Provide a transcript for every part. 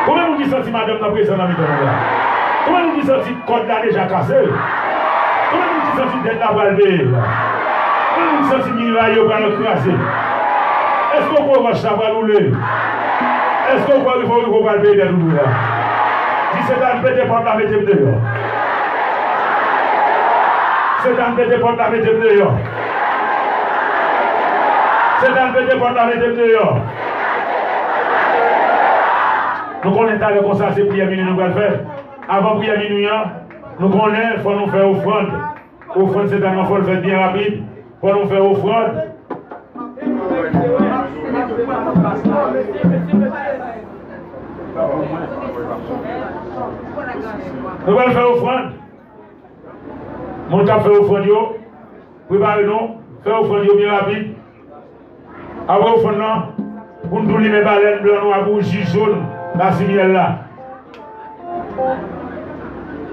Comment vous sentez madame la présence dans le là? Comment vous sentez le code là déjà cassé? Comment vous sentez d'être la valvée? Comment vous sentez le miraille au bras crasé? Est-ce qu'on peut voir ça va rouler? Est-ce qu'on peut voir le pays de nous là? Si c'est un peu de porte la mettez dehors. C'est un peu de porte la mettez dehors. C'est un peu de porte la mettez dehors. Nous connaissons avec comme ça, c'est prière minuit nous allons faire. Avant prière minuit, nous connaissons, il faut nous faire offrande. Offrande, c'est un enfant, il faut bien rapide. Il faut nous faire offrande. Nous allons faire offrande. Mon temps fait offrande, préparez-nous, faire offrande bien rapide. Après offrande, pour nous donner mes baleines blancs, noirs, bougies jaunes. La cimielle là.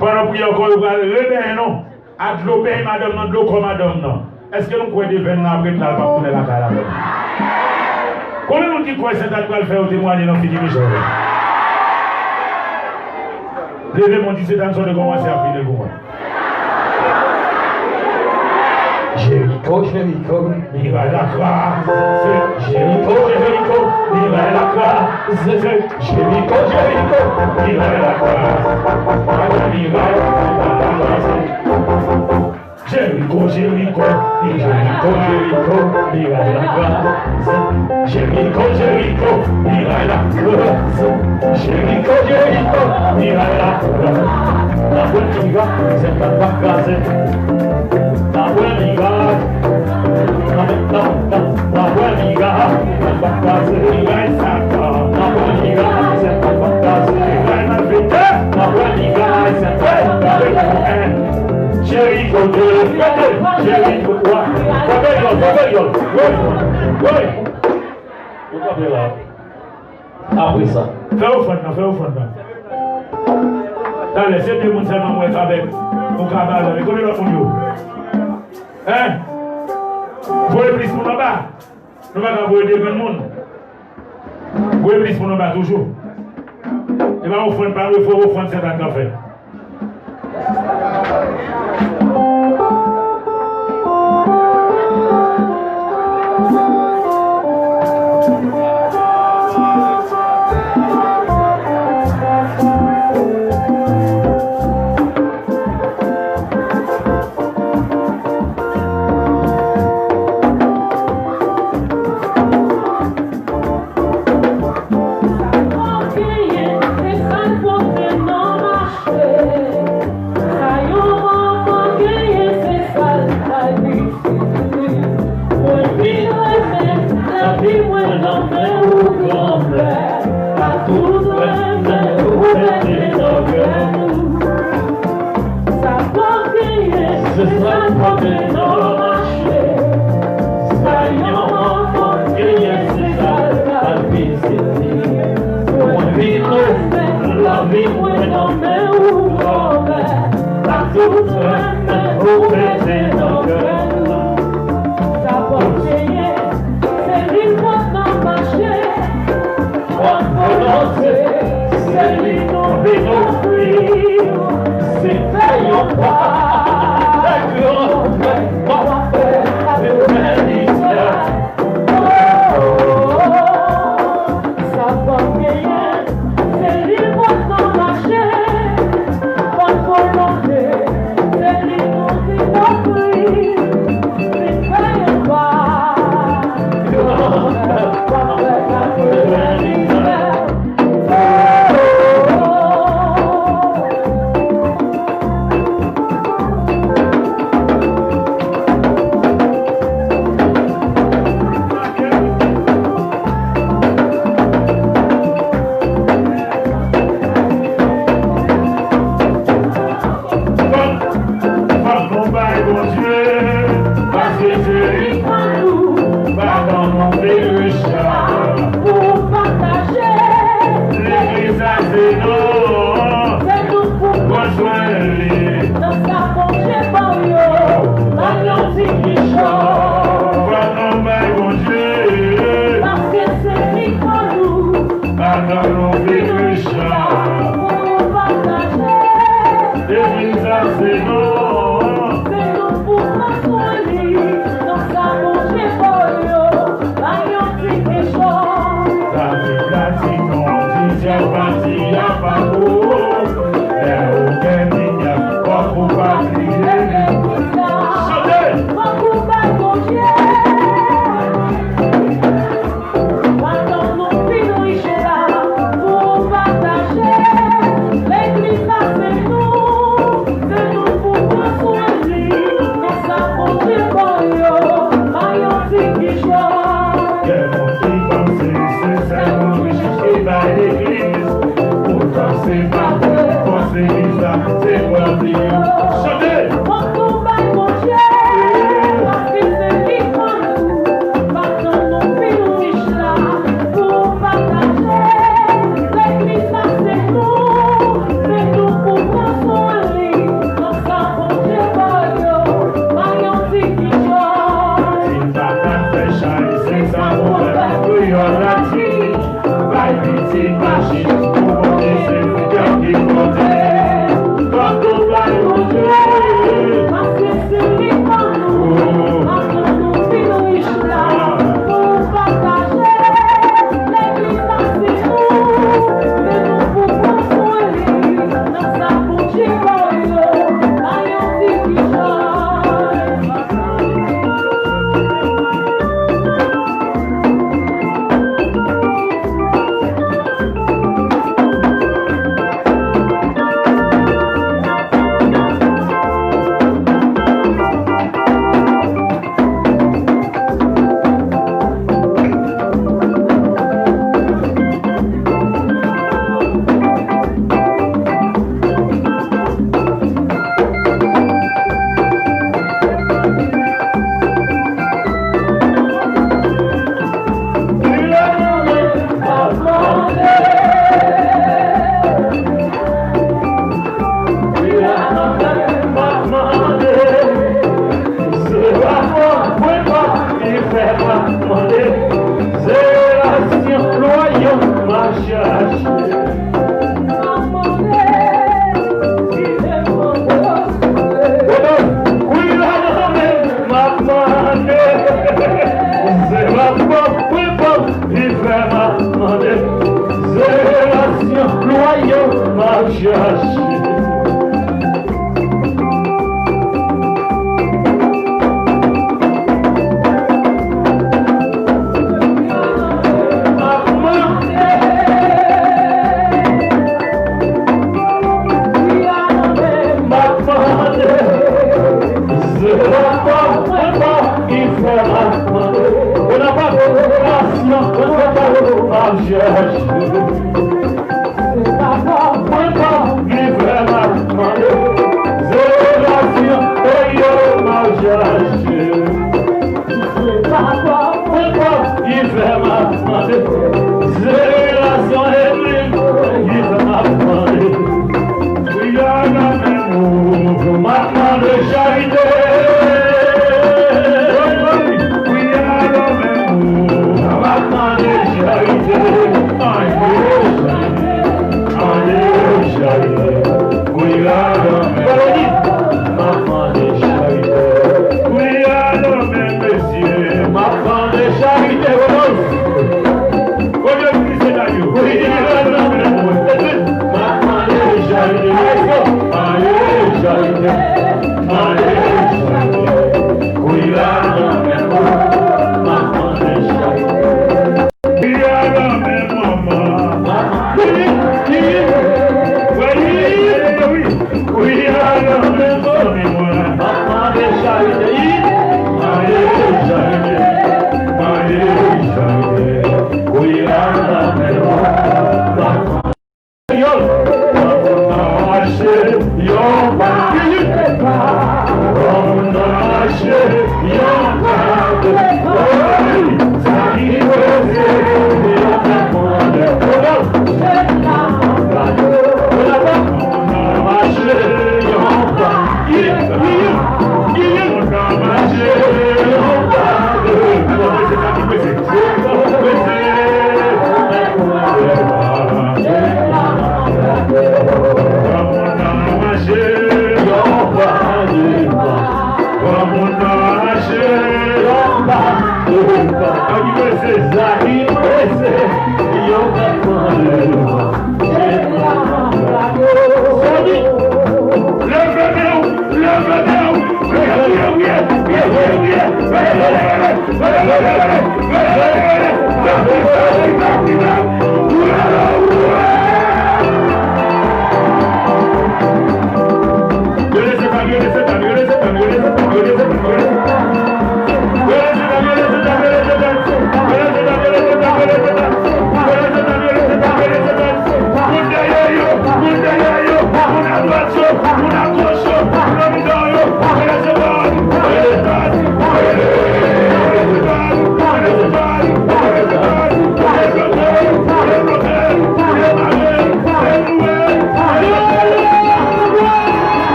Pendant que encore vous allez réveiller non. À de l'eau madame non, de l'eau comme madame non. Est-ce que nous croyons des veines après que nous allons pas tourner la caille? Comment nous dit quoi c'est à quoi le faire au témoigner dans Fini Michel? Levez mon dit c'est dans son de commencer à finir pour moi. Jéricho, Jéricho, viva la grâce. Jéricho, Jéricho, viva la grâce. Jéricho, Jéricho, viva la grâce. Viva la grâce. Jéricho, Jéricho, Jéricho, Jéricho, viva la grâce. Jéricho, Jéricho, viva la grâce. Jéricho, Jéricho, viva la grâce. La politica c'est pas casée. La huelga, la huelga, la huelga es acá. La huelga es acá. La huelga es acá. Jéricho, Jéricho, quoi? Après ça. Fais au fond. Allez, c'est deux personnes seulement qui sont avec mon cabal. Mais comment l'autre monde? Hein? Vous voulez plus pour nous bas? Nous ne pouvons pas envoyer deux monde. Vous voulez plus pour nous bas toujours? Et bien, il faut offrir cet café. c'est pas vrai, c'est ça, c'est quoi plus. Chantez!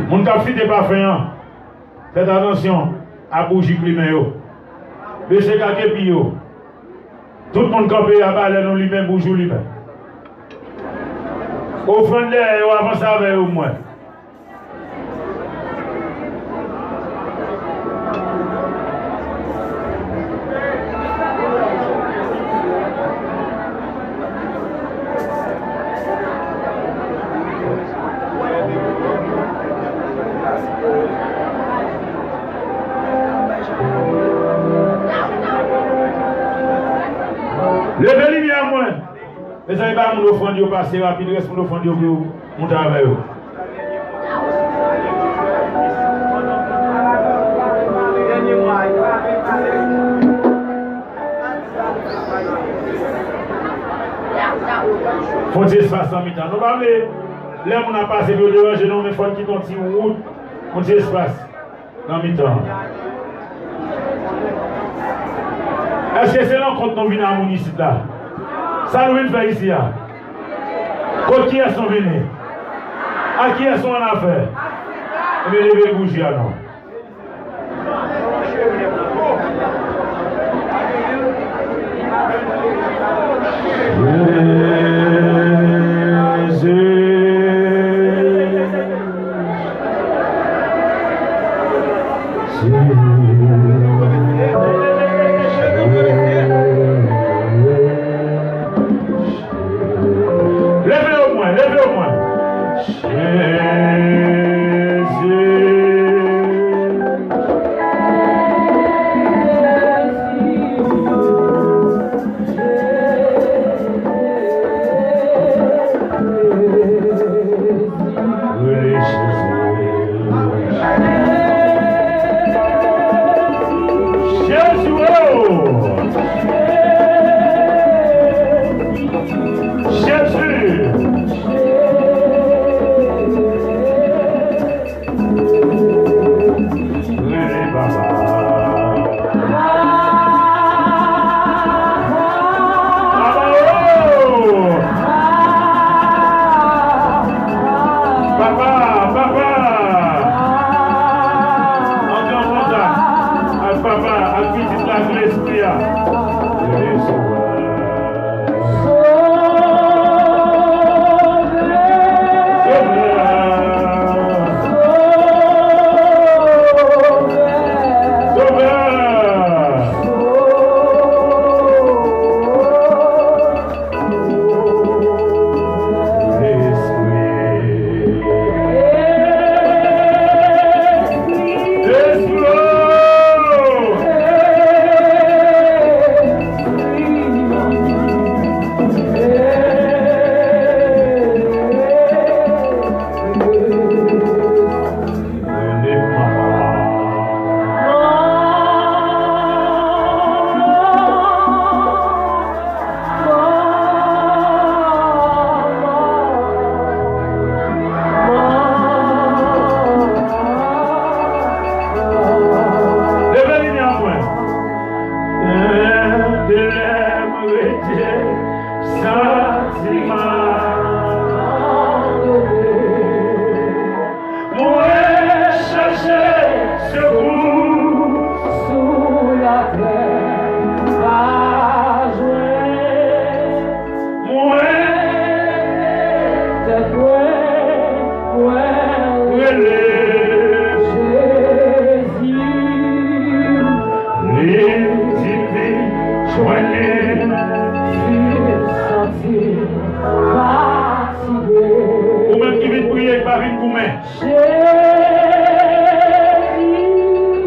Mon cap fit pas fait. Faites attention à bouger climat. Baissez kake pio. Tout le monde campé à balle nous lui-même bouge lui-même. Offrande ou avance avec au moins. Levez lui à moi. Mais ça n'est pas mon offrande de passer rapide, reste mon offrande de monter avec eux. Faut dire espace en mi-temps. Nous parlons, là on a passé de déranger, nous mais faut qu'il continue route, faut dire espace dans mi-temps. Est-ce que c'est là qu'on vient à mon ici là? Ça nous vient faire ici là. Quand qui est son venu? À qui est son affaire? Mais les bouger non.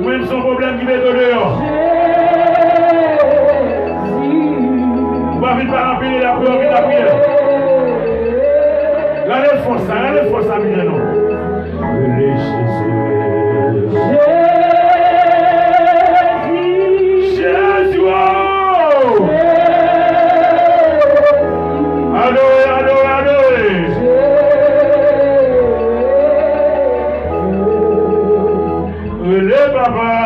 Même son problème qui met dehors. Vous ne pouvez pas remplir la prière. Regardez le force, non. Jésus. Le papa.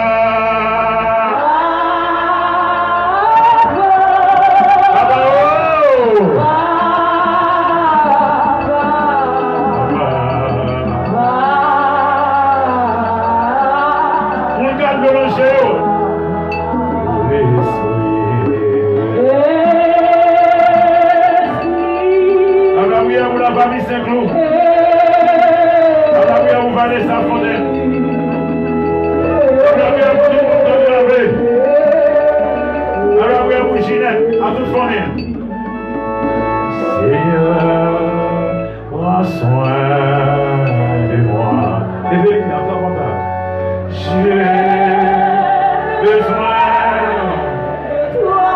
Seigneur, prends soin de moi. J'ai besoin de toi.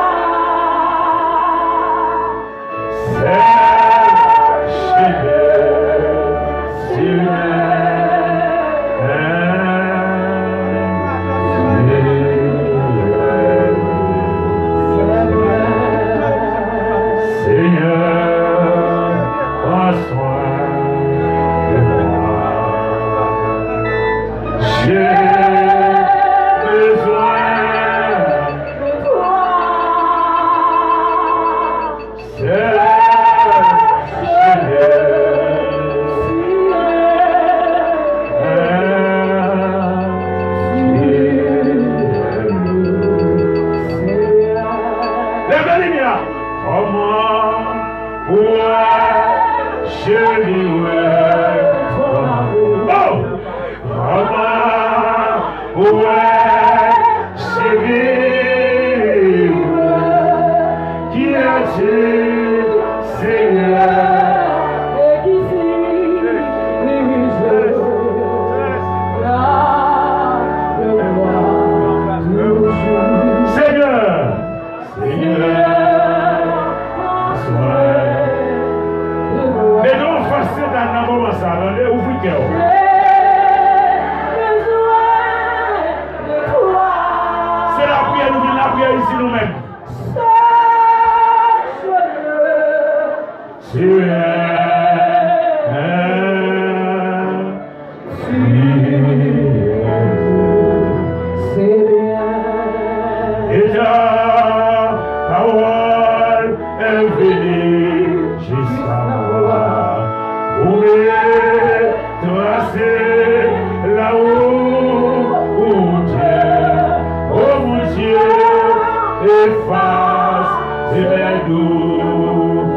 Efface, c'est doux,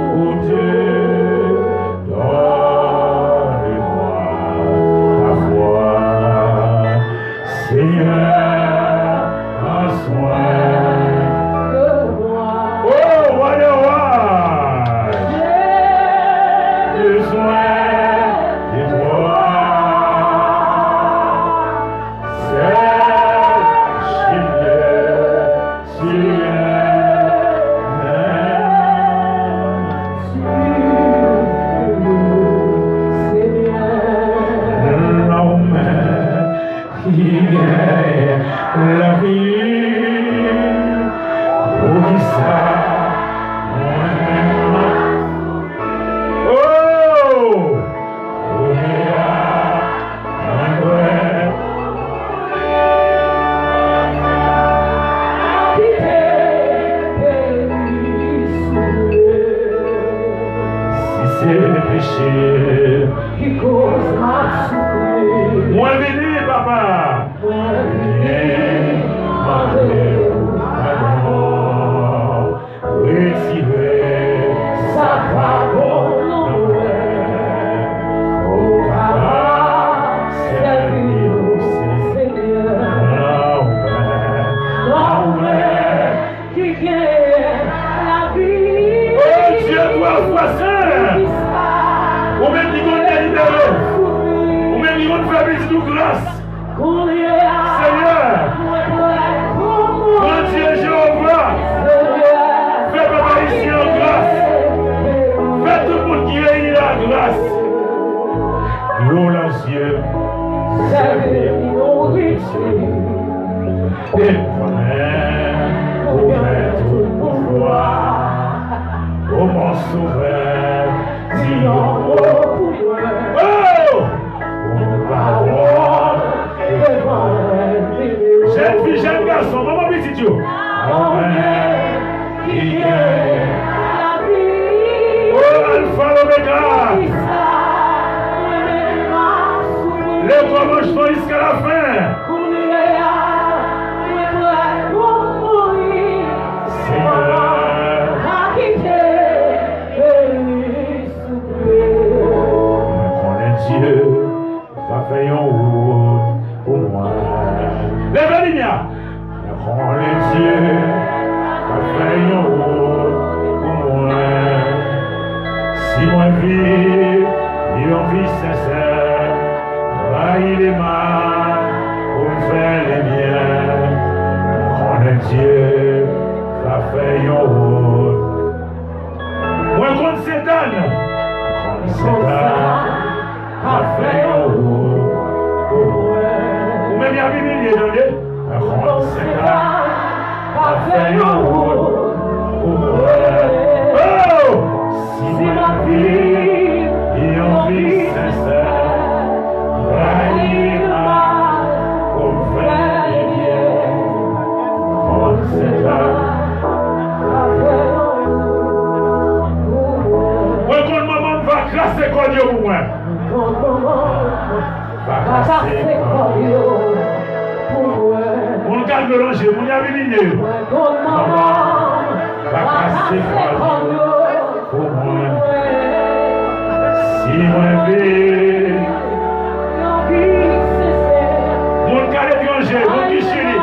grâce. Seigneur, grand Dieu Jéhovah, fais papa ici en grâce. Fais tout le monde qui réunit la grâce. L'eau l'ancien, c'est et promets tout pouvoir. Oh mon sauveur, dis en oh, mon parole, jeune fille, jeune garçon, maman petit Dieu. Amen. Oh, Alpha l'Oméga. Le commencement jusqu'à la fin. Dieu va faire un route pour moi. Lève les miens. Quand les dieux va faire un route pour moi. Si moi vis, il en vie sincère. Il est mal pour me faire les miens. Quand les dieux va faire un route. Moi contre Satan. Contre Satan. Ou même il y a 8 milliers d'années. Oh! Si ma vie est en vie sincère, raille-moi pour me faire les biens. Oh, c'est là. Ouais, quand maman va classer quoi Dieu pour moi? Mon calme mélanger, mon ami ligné. Va casser pour moi. Si moi vis, mon calme étranger, mon qui Chili,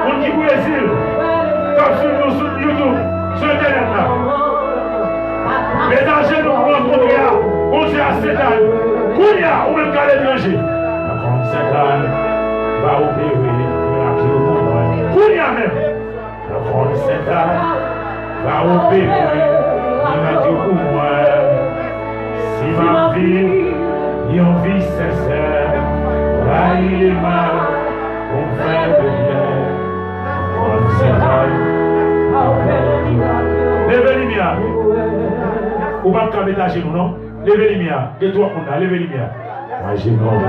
mon qui Brésil, comme sur YouTube, sur Internet là. Les dangers nous rencontrent, on dit à Satan. Kounia, ou même qu'à l'étranger. Quand Satan va opérer, miracle pour moi. Kounia même. Quand Satan va opérer, miracle pour moi. Si ma vie est en vie sincère, là il est mal pour me faire de bien. Quand Satan va opérer, miracle. Levez les miens. Ou pas me cacher nous, non? Levez les miens, et toi on a levé les miens.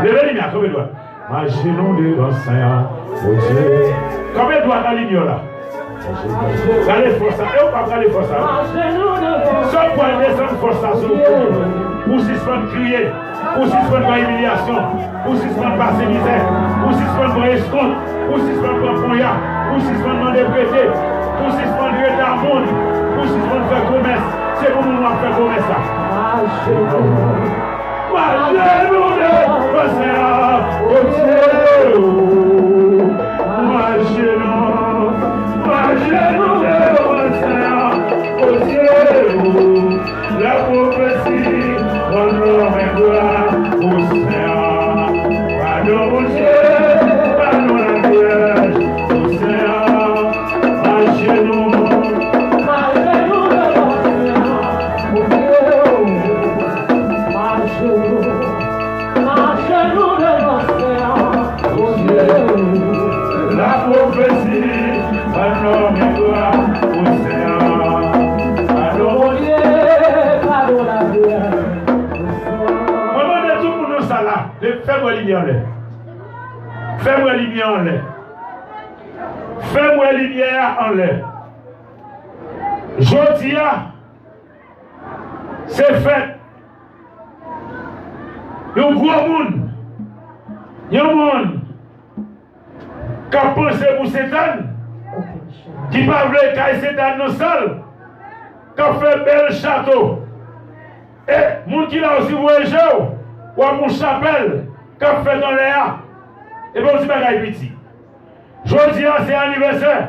Levez les miens, combien de doigts? Ma genou devant Seigneur, oh Dieu. Combien de doigts dans l'ignon là? Allez, force ça, et on va aller force ça. Sauf pour aller descendre force ça sur pour suspendre crier, pour suspendre la humiliation, pour suspendre passer misère, pour suspendre la escompte, pour suspendre la foya, pour suspendre la prêter, pour suspendre le retard monde, pour suspendre faire commerce. C'est pour nous faire commerce ça. La prophétie, mon nom est gloire au Seigneur. Pardon mon Dieu, pardon la Vierge au Seigneur. Ma genou la prophétie, mon nom est gloire au Seigneur. Pardon mon Dieu, pardon la Vierge. Maman de tout pour nous ça là, fais-moi lumière en l'air. Fais-moi lumière en l'air. Fais-moi lumière en l'air. Jodia, c'est fait. Le gros monde, il y a un monde qui a pensé pour Satan, qui ne veut pas qu'il Satan dans le sol, qui a fait bel château. Et les gens qui ont aussi voyagé, ou à mon chapelle, qui a fait dans l'air, et bien aussi bagaille petit. Jeudi, c'est anniversaire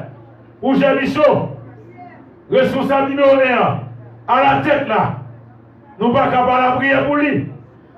pour Jean-Michel, responsable numéro 1, à la tête là. Nous ne pouvons pas la prière pour lui.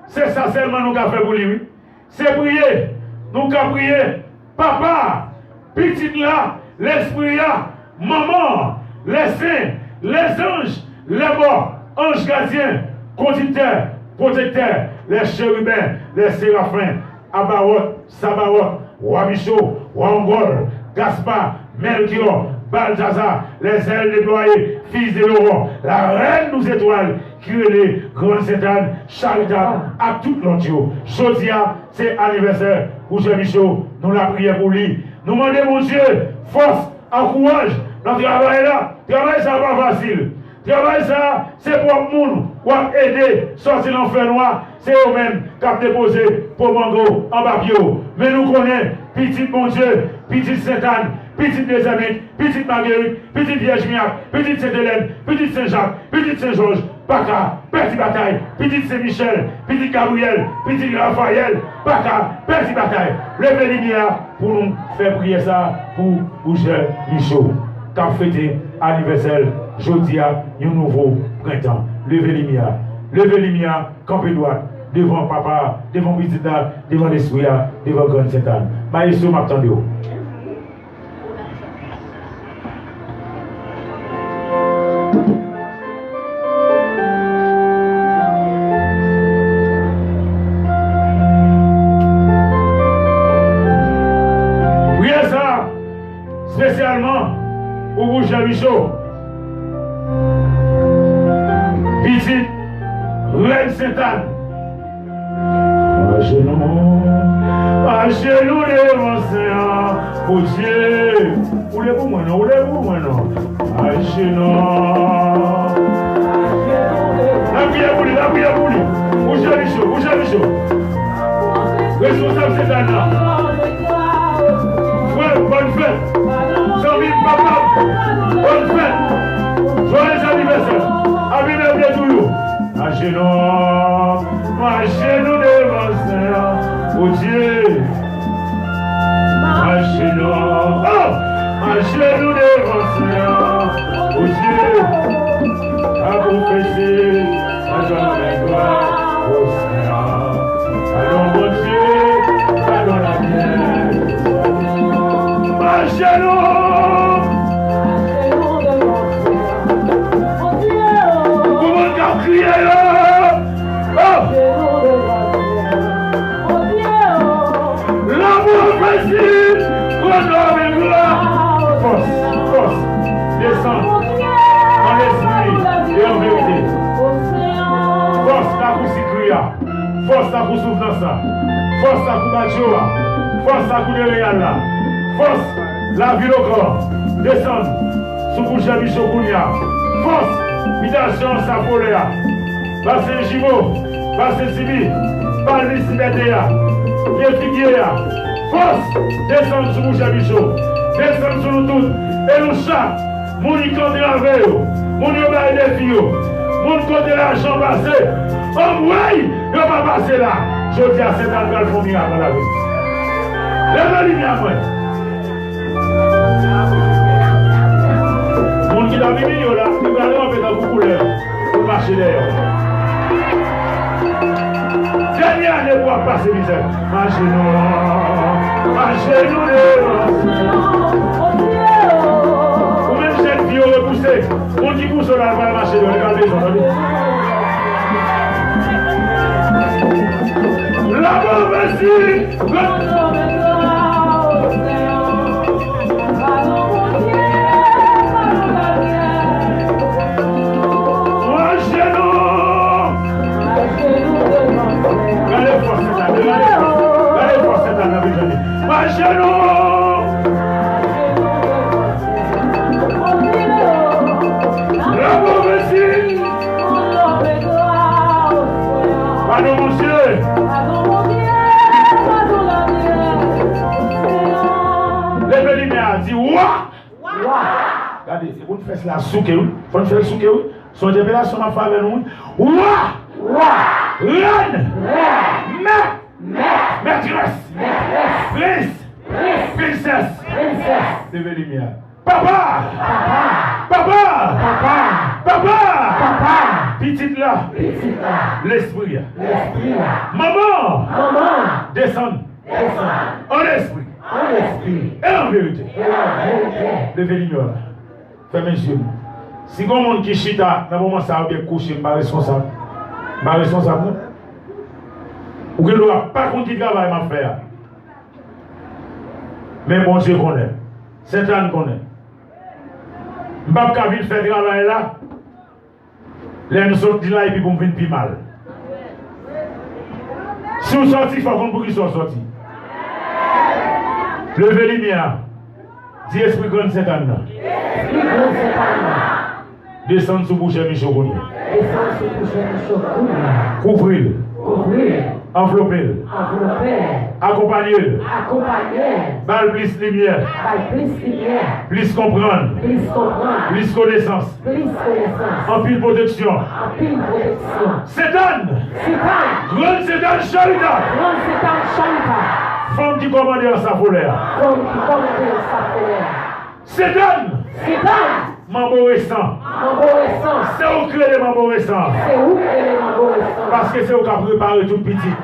C'est ça seulement nous avons fait pour lui. C'est prier nous avons prié, papa, petit là, l'esprit là, maman, les saints, les anges, les morts, anges gardiens, conducteurs, protecteurs, les chérubins, les séraphins, Abaoth, Sabaoth, Roi Michaud, Roi Angol, Gaspard, Melchior, Balthazar, les ailes déployées, fils de l'aurore, la reine nous étoiles, qui est les grands Satan, charitable, à tout l'autre. Jodia, c'est anniversaire pour Jean-Michaud, nous la prions pour lui. Nous demandons, mon Dieu, force, encourage, notre travail là, travail ça va pas facile. Travail ça, c'est pour le monde, pour aider, sortir l'enfer noir, c'est eux-mêmes qui ont déposé pour Mango en papier. Mais nous connaissons, petit mon Dieu, petit Sainte-Anne, petite des amis, petite Marguerite, petite Vierge Miac, petite Sainte-Hélène, petite Saint-Jacques, petite Saint-Georges, Paca, Petit Bataille, petite Saint-Michel, petite Gabriel, petite Raphaël, Paca, Petit Bataille. Levez lumière pour nous faire prier ça pour Boucher Michaud. Qu'a fêté anniversaire, jeudi à un nouveau printemps. Levez lumière, campez droite, devant papa, devant petit devant l'esprit, devant grande Sainte-Anne. Maïso m'attendez. Spécialement pour vous, Jean-Michaud. Petite Reine Sainte-Anne. À genoux devant Seigneur, pour Dieu. Voulez-vous moi non, voulez-vous moi non. À genoux. La prière pour lui. Pour Jean-Michaud. Responsable Sainte-Anne. Frère, bonne fête. Papa, bonne fête, joyeux anniversaire, à bien toujours. À genoux devant Seigneur, oh Dieu. À genoux devant Seigneur, oh Dieu. À confesser, à donner gloire au Seigneur. Allons, mon Dieu, allons la mienne. À genoux. Force, descend en esprit et en vérité. Force ta coup Sikria, force ta coup souffrance, force ta coup Bajoa, force ta coup de Réal, force la ville au corps, descend sous Boucher Michokounia, force, mutation sa foléa, Bassin Jivo, Bassin Sibi, Palis Bédéa, Yéfiguéa, force, descend sous Boucher Michot. Descends sur nous tous et nous chats, mon icône de la veille, mon yobaï des filles, mon côté l'argent passé. Oh oui, il va pas passer là. Je dis à cet endroit, il faut venir dans la vie. Lève-le lumière, moi. Mon qui l'a mis là, il va aller en fait dans beaucoup couleurs pour marcher d'ailleurs. Dernière année pour passer misère. Marchez-nous ou même cette vie repoussée. On dit pour cela, va marcher dans les maison. La mauvaise regardez, vous faites la souke, vous faites la souke, son révélation m'a fait avec nous. Roi, reine, maîtresse, prince, princesse, levez lumière. Papa, petite là, l'esprit, maman, descend en esprit et en vérité. Levez l'ignorant. Fermez les yeux. Si vous avez un monde qui chita, dans le moment où ça a bien couché, je ne suis pas responsable. Je ne suis pas responsable. Ou que ne doit pas continuer de travailler ma frère. Mais bon Dieu connaît. Satan connaît. Je ne peux pas vite faire travail là. Les nous sortent là et puis pour me venir plus mal. Si vous sortez, il faut qu'on puisse sortir. Levez les lumières. Dis esprit grand Satan. Descends sous bouche et Michel. Couvrez-le. Enveloppez-le. Accompagnez-le. Balle plus lumière. Plus comprendre. Plus connaissance. En pile protection. Satan. Grand Satan Shalita. Femme qui commande à sa colère. Satan. Mambo récent. C'est où créer les mambo récents. Parce que c'est où qu'on prépare tout petit.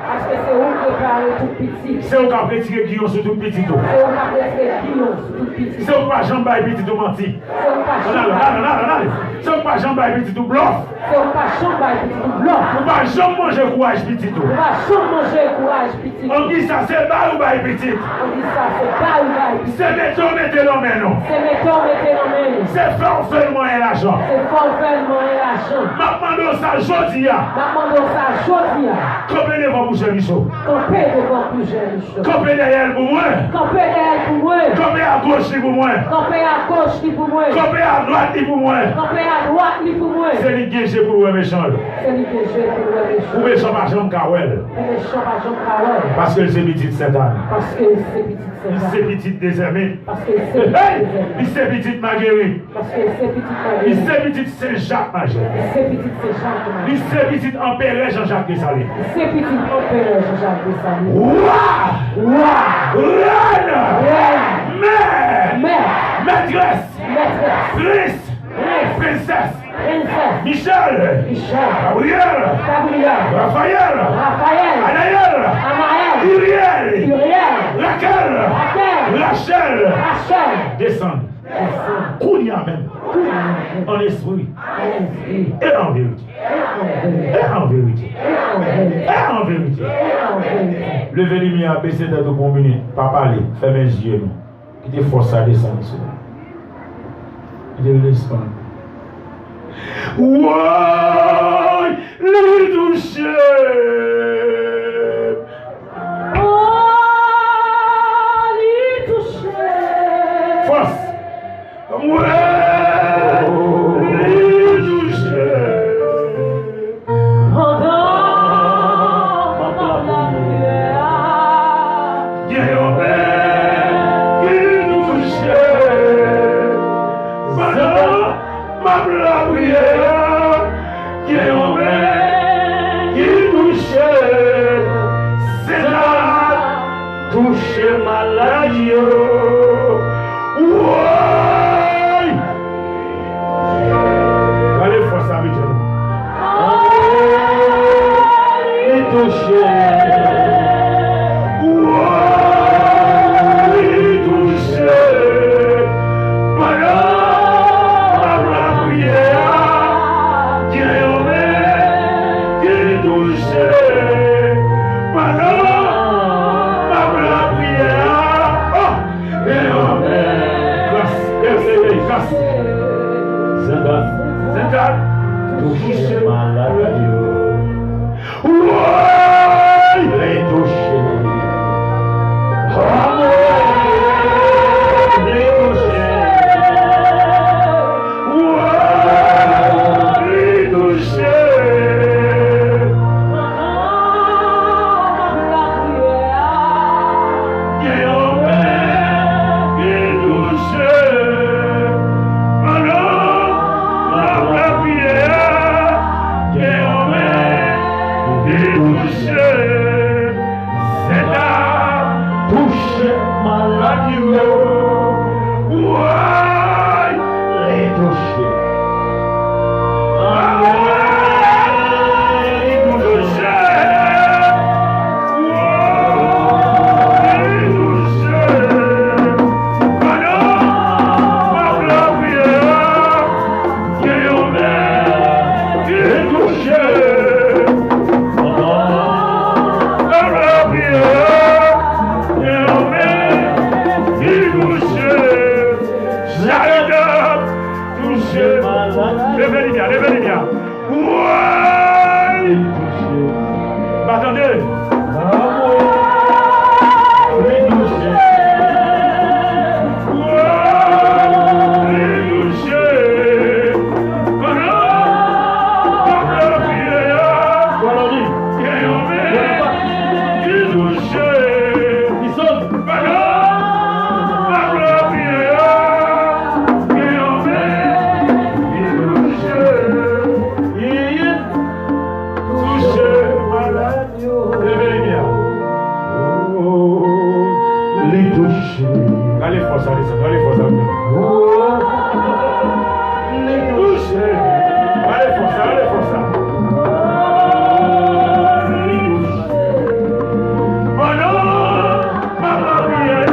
C'est où qu'on retirer guillon sur tout petit. C'est où pas jambe et petit tout menti. C'est où pas jambe et petit tout bluff. Ou pas jambe manger courage petit tout. On dit ça c'est bas ou bas petit. C'est métaux mettez l'homme non. C'est forfaitement et l'argent. Maintenant ça jodi a. Campez devant vous cher Michaud. Campez derrière pour moi. Campez à gauche pour moi. Campez à droite pour moi. C'est lui qui est pour le méchant. Pour le méchant par jambe Kawel. Parce que c'est petit Satan. C'est petit désarmé. Il c'est petit Marguerite. Il c'est petit Saint-Jacques Major. Il c'est petit Empereur Jean-Jacques Dessalines. Maîtresse, princesse, Michel, Gabriel, Raphaël, Anaël, Uriel, Raquel, Rachel, descendent. Kounia même, en esprit, et en vérité. Levez les miens, baissez tête pour une minute, pas parler, fermez les yeux. Quittez force à descendre. Il est l'espace. Ouais, les toucher. Force. Ouais, les toucher. Touche maladie. Ouais. Allez, force à Michel. Il touche. Ouais. Il touche. Voilà. La prière. Il touche. Voilà. Satan, touche maladie. Ouais, les toucher. Les toucher. Ouais, les toucher. Charité, touché. Levez-les bien, levez-les bien. Ouais. Attendez. Allez, force, allez, allez, force, allez. Allez, force, allez, force. Oh non, ma prière.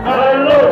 Hallelujah.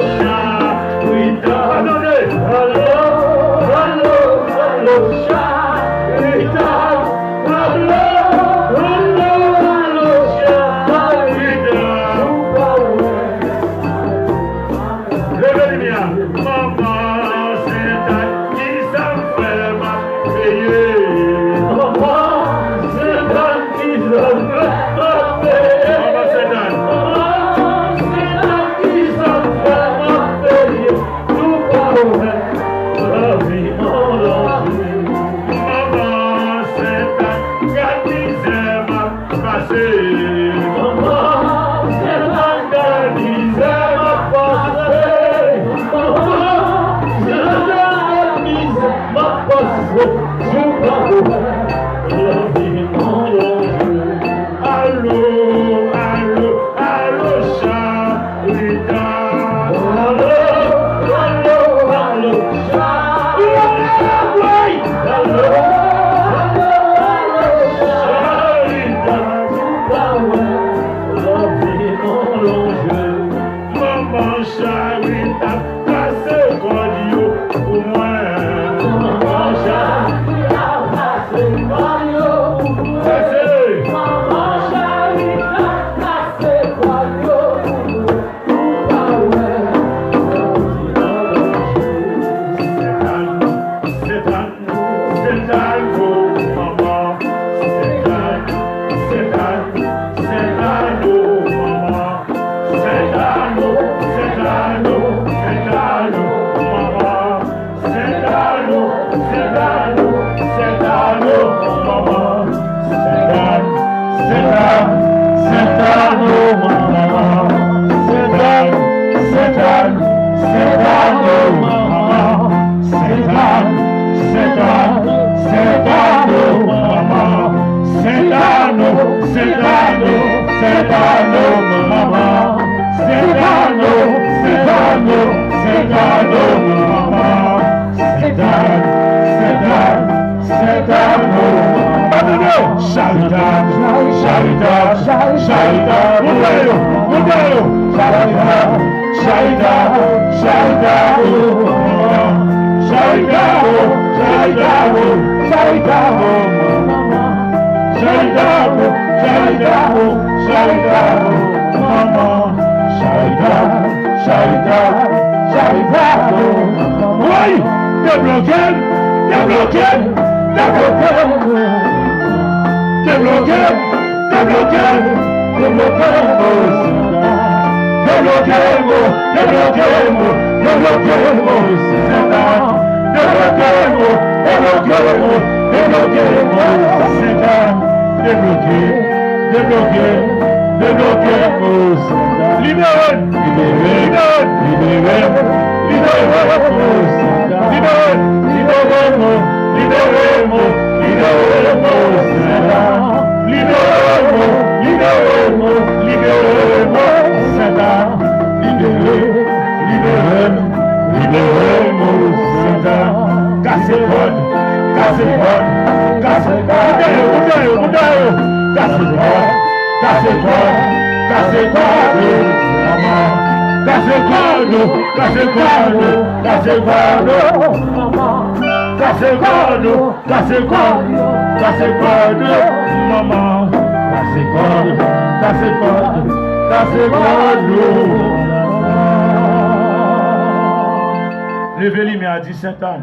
Levez-lui, mais à 17 ans.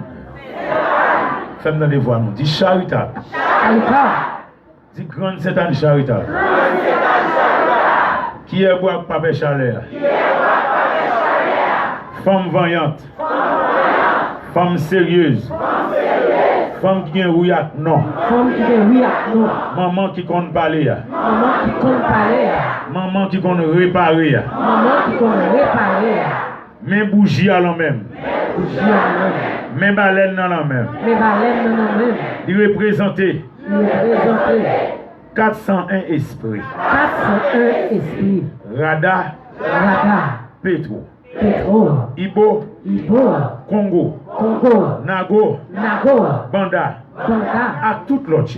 Femme dans les voix, nous. Dis charitable. Dis grande Satan charitable. Qui est bois pape chaleur? Femme vaillante. Femme sérieuse. Femme qui est rouillate, non. Maman qui compte parler. Maman qui compte réparer. Mais bougie à la même. Mais baleine dans la même. Il représente 401 esprits. Rada. Petro. Ibo. Congo. Nago. Banda. À toute l'autre.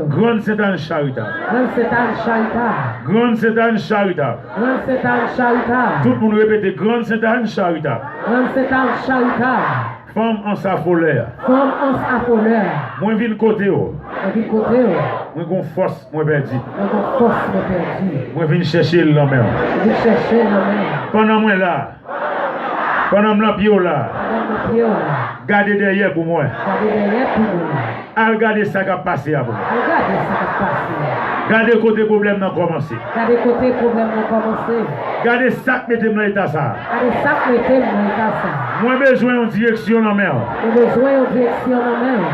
Grande Satan charitable. Grande Satan charitable. Tout le monde répète Grande Satan charitable. Femme en sa folère. Moi viens côté. Moi gon force, moi perdu. Moi viens chercher l'homme. Pendant moi là. Pendant moi pied là. Gardez derrière pour moi. Regardez ça qui a passé à vous. Gardez côté problème n'a commencé. Gardez ça qui mettez dans l'état ça. Moi besoin en direction la mer.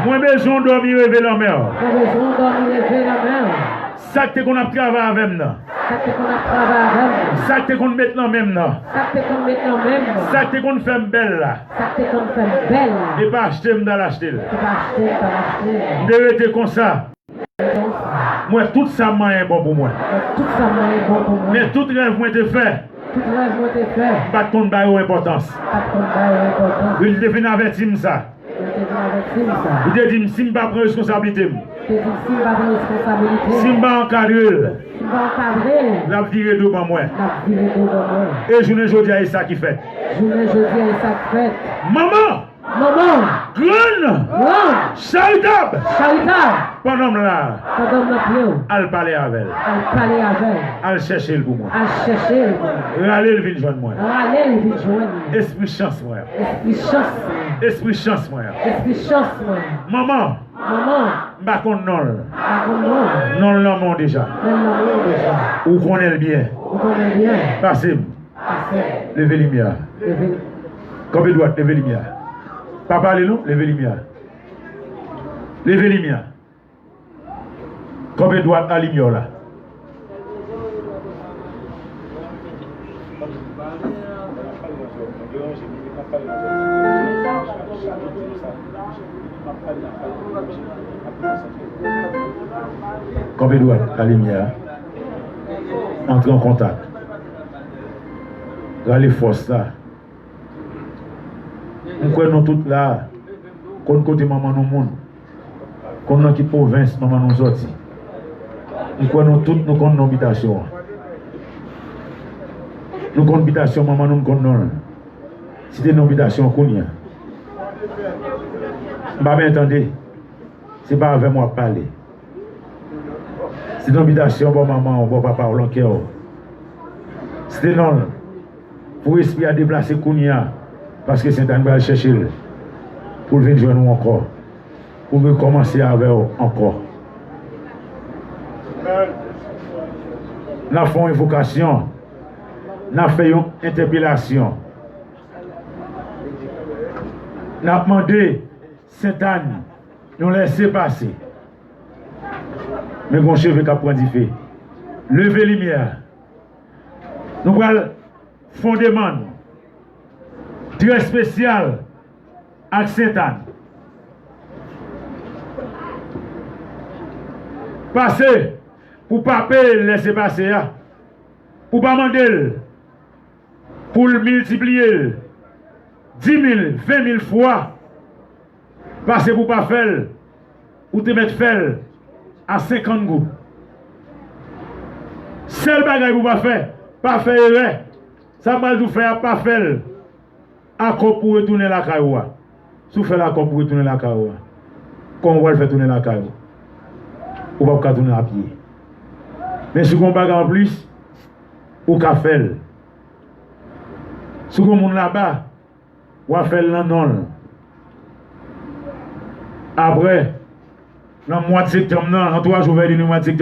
Moi besoin de dormir lever la mer. Ça que qu'on a travaillé avec nous. Ça te qu'on a travaillé. Ça te qu'on met dans même là. Ça te qu'on met dans même. Ça te qu'on fait belle là. Ça te qu'on fait belle. Et pas acheter dans l'acheter. Tu vas acheter, tu vas acheter. De rester comme ça. Moi tout ça est bon pour moi. Tout ça est bon pour moi. Mais tout rêve moi te fait. Tout rêve moi te fait. Pas de compte bail importance. Pas de compte bail importance. Je devine avertir ça. Vous te dit si je ne prends pas responsabilité. Si je ne prends pas responsabilité. Si je ne prends pas encadrer. Si je encadrer. La vie devant moi. La vie devant moi. Et je ne dis à ça qui fait. Je ne dis à ça qui fait. Maman. Maman. Grande. Grande. Charitable. Charitable. Pendant là. Pendant la pied. Elle parlait avec elle. Elle parlait avec elle. Elle cherchait le pour moi. Elle cherchait le pour moi. Râler le vin joindre moi. Râler le vin joindre. Esprit chance moi. Esprit chance. Esprit chance moi. Esprit chance moi. Maman. Maman. Bah qu'on non. Bah qu'on non. Non l'amour déjà. Non l'amour déjà. Ou connaît le bien. Ou connaît bien. Passez. Passez. Levez les lumières. Levez. Comme il doit lever les lumières. Pas parler nous, levez les lumières. Levez les lumières. Comme il doit à lumière là. Comme il doit à lumière. Entre en contact. Regardez les forces là. Nous croyons tout là. Qu'on côté maman nous monde. Qu'on dans qui province maman nous sorti. Nous croyons tout nous connaissons nos habitations. Nous connaissons habitation maman nous connaissons. C'était nos habitations qu'on y a. Bah bien attendez. C'est pas avec moi parler. C'est une habitation pour maman, pour papa, pour l'enquête. C'était non. Pour espérer à déplacer Kounia. Parce que c'est un va chercher pour venir jouer nous encore. Pour recommencer avec eux encore. Nous avons fait une invocation. Nous avons fait une interpellation. Nous avons demandé Sainte-Anne nous laisser passer. Mais mon chef est capable de faire. Levez les lumières. Nous allons faire une demande très spéciale à Sainte-Anne. Passer pour ne pas laisser passer. Pour ne pas demander. Pour le multiplier 10 000, 20 000 fois. Passer pour ne pas faire. Ou te mettre faire à 50 gouttes. Seul bagage pour pas faire erreur. Ça va vous faire pas faire. Accord pour retourner la cailloua. Si vous faites l'accord pour retourner la cailloua, comment on va le faire tourner la cailloua? Ou pas tourner à pied. Mais si vous avez en plus, ou qu'à faire. Si vous avez là-bas, ou à faire l'an. Après, dans le mois de septembre, en 3 jours, le mois de septembre.